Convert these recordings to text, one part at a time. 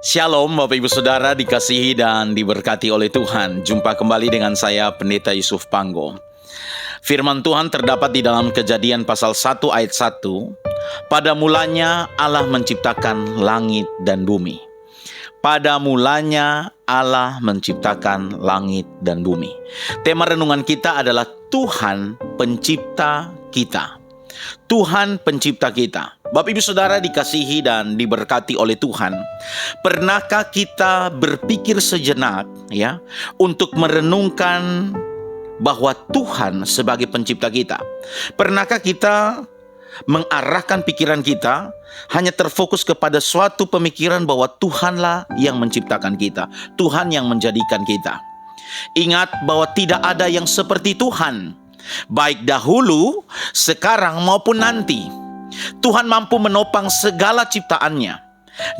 Shalom Bapak Ibu Saudara, dikasihi dan diberkati oleh Tuhan. Jumpa kembali dengan saya Pendeta Yusuf Panggo. Firman Tuhan terdapat di dalam Kejadian pasal 1 ayat 1. Pada mulanya Allah menciptakan langit dan bumi. Pada mulanya Allah menciptakan langit dan bumi. Tema renungan kita adalah Tuhan pencipta kita. Tuhan pencipta kita. Bapak Ibu Saudara dikasihi dan diberkati oleh Tuhan. Pernahkah kita berpikir sejenak untuk merenungkan bahwa Tuhan sebagai pencipta kita? Pernahkah kita mengarahkan pikiran kita hanya terfokus kepada suatu pemikiran bahwa Tuhanlah yang menciptakan kita, Tuhan yang menjadikan kita? Ingat bahwa tidak ada yang seperti Tuhan, baik dahulu, sekarang maupun nanti. Tuhan mampu menopang segala ciptaannya,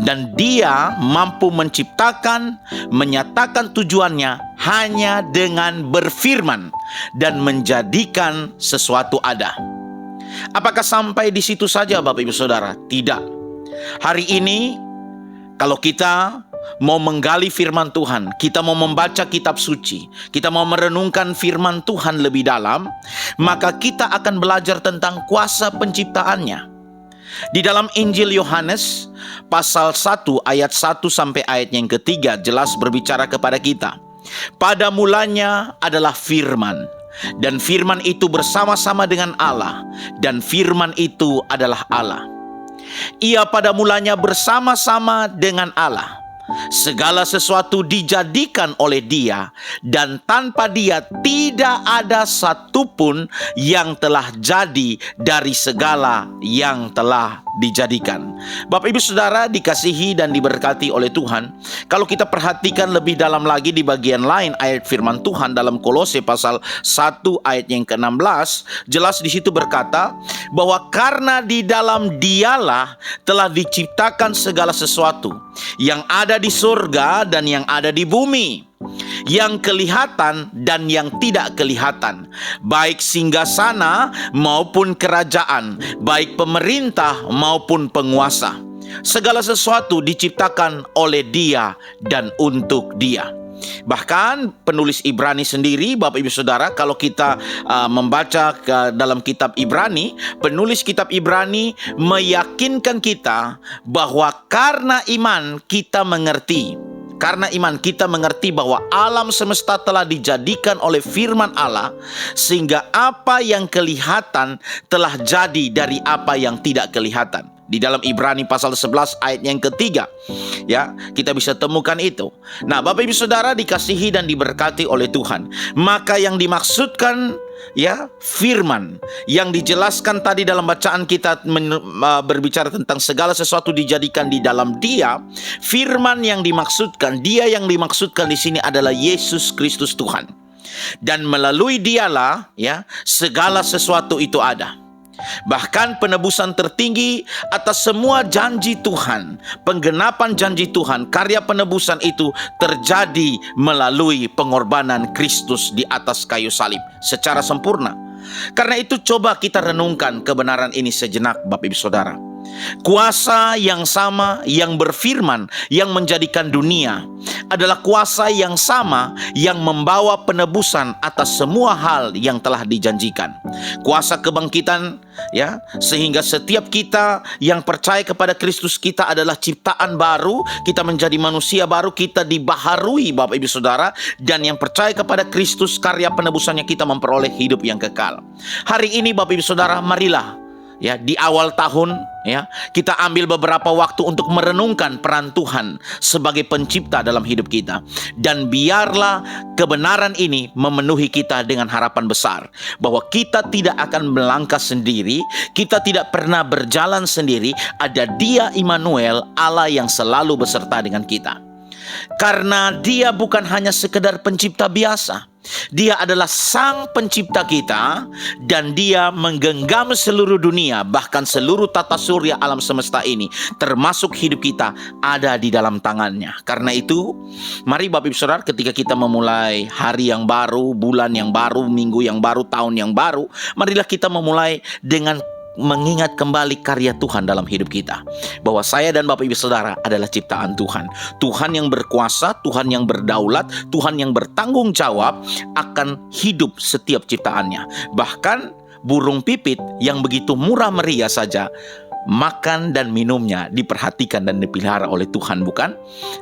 dan Dia mampu menciptakan, menyatakan tujuannya hanya dengan berfirman dan menjadikan sesuatu ada. Apakah sampai di situ saja Bapak Ibu Saudara? Tidak. Hari ini kalau kita mau menggali firman Tuhan, kita mau membaca kitab suci, kita mau merenungkan firman Tuhan lebih dalam, maka kita akan belajar tentang kuasa penciptaannya. Di dalam Injil Yohanes pasal 1 ayat 1 sampai ayat yang ketiga jelas berbicara kepada kita. Pada mulanya adalah firman, dan firman itu bersama-sama dengan Allah, dan firman itu adalah Allah. Ia pada mulanya bersama-sama dengan Allah. Segala sesuatu dijadikan oleh Dia, dan tanpa Dia tidak ada satupun yang telah jadi dari segala yang telah dijadikan. Bapak Ibu Saudara dikasihi dan diberkati oleh Tuhan. Kalau kita perhatikan lebih dalam lagi di bagian lain ayat firman Tuhan dalam Kolose pasal 1 ayat yang ke-16, jelas di situ berkata bahwa karena di dalam Dialah telah diciptakan segala sesuatu yang ada di surga dan yang ada di bumi, yang kelihatan dan yang tidak kelihatan, baik singgasana maupun kerajaan, baik pemerintah maupun penguasa. Segala sesuatu diciptakan oleh Dia dan untuk Dia. Bahkan penulis Ibrani sendiri, Bapak Ibu Saudara, kalau kita membaca dalam kitab Ibrani, penulis kitab Ibrani meyakinkan kita bahwa karena iman kita mengerti bahwa alam semesta telah dijadikan oleh firman Allah, sehingga apa yang kelihatan telah jadi dari apa yang tidak kelihatan. Di dalam Ibrani pasal 11 ayat yang ketiga, kita bisa temukan itu. Nah, Bapak Ibu Saudara dikasihi dan diberkati oleh Tuhan. Maka yang dimaksudkan firman yang dijelaskan tadi dalam bacaan kita berbicara tentang segala sesuatu dijadikan di dalam Dia. Firman yang dimaksudkan, Dia yang dimaksudkan di sini adalah Yesus Kristus Tuhan. Dan melalui Dialah segala sesuatu itu ada. Bahkan penebusan tertinggi atas semua janji Tuhan, penggenapan janji Tuhan, karya penebusan itu terjadi melalui pengorbanan Kristus di atas kayu salib secara sempurna. Karena itu coba kita renungkan kebenaran ini sejenak Bapak Ibu Saudara. Kuasa yang sama yang berfirman, yang menjadikan dunia, adalah kuasa yang sama yang membawa penebusan atas semua hal yang telah dijanjikan. Kuasa kebangkitan, sehingga setiap kita yang percaya kepada Kristus, kita adalah ciptaan baru, kita menjadi manusia baru, kita dibaharui Bapak Ibu Saudara, dan yang percaya kepada Kristus, karya penebusannya kita memperoleh hidup yang kekal. Hari ini Bapak Ibu Saudara, marilah di awal tahun kita ambil beberapa waktu untuk merenungkan peran Tuhan sebagai pencipta dalam hidup kita. Dan biarlah kebenaran ini memenuhi kita dengan harapan besar bahwa kita tidak akan melangkah sendiri, kita tidak pernah berjalan sendiri. Ada Dia Immanuel, Allah yang selalu beserta dengan kita. Karena Dia bukan hanya sekedar pencipta biasa, Dia adalah sang pencipta kita, dan Dia menggenggam seluruh dunia, bahkan seluruh tata surya alam semesta ini, termasuk hidup kita, ada di dalam tangannya. Karena itu, mari Bapak Ibu Saudara, ketika kita memulai hari yang baru, bulan yang baru, minggu yang baru, tahun yang baru, marilah kita memulai dengan mengingat kembali karya Tuhan dalam hidup kita. Bahwa saya dan Bapak Ibu Saudara adalah ciptaan Tuhan. Tuhan yang berkuasa, Tuhan yang berdaulat, Tuhan yang bertanggung jawab akan hidup setiap ciptaannya. Bahkan burung pipit yang begitu murah meriah saja, makan dan minumnya diperhatikan dan dipelihara oleh Tuhan, bukan?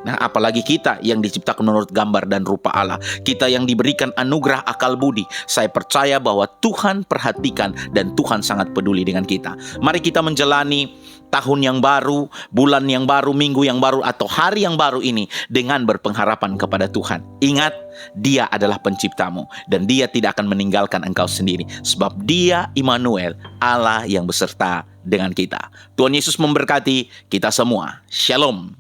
Nah, apalagi kita yang diciptakan menurut gambar dan rupa Allah. Kita yang diberikan anugerah akal budi. Saya percaya bahwa Tuhan perhatikan dan Tuhan sangat peduli dengan kita. Mari kita menjalani tahun yang baru, bulan yang baru, minggu yang baru, atau hari yang baru ini dengan berpengharapan kepada Tuhan. Ingat, Dia adalah penciptamu dan Dia tidak akan meninggalkan engkau sendiri. Sebab Dia Immanuel, Allah yang beserta dengan kita. Tuhan Yesus memberkati kita semua. Shalom.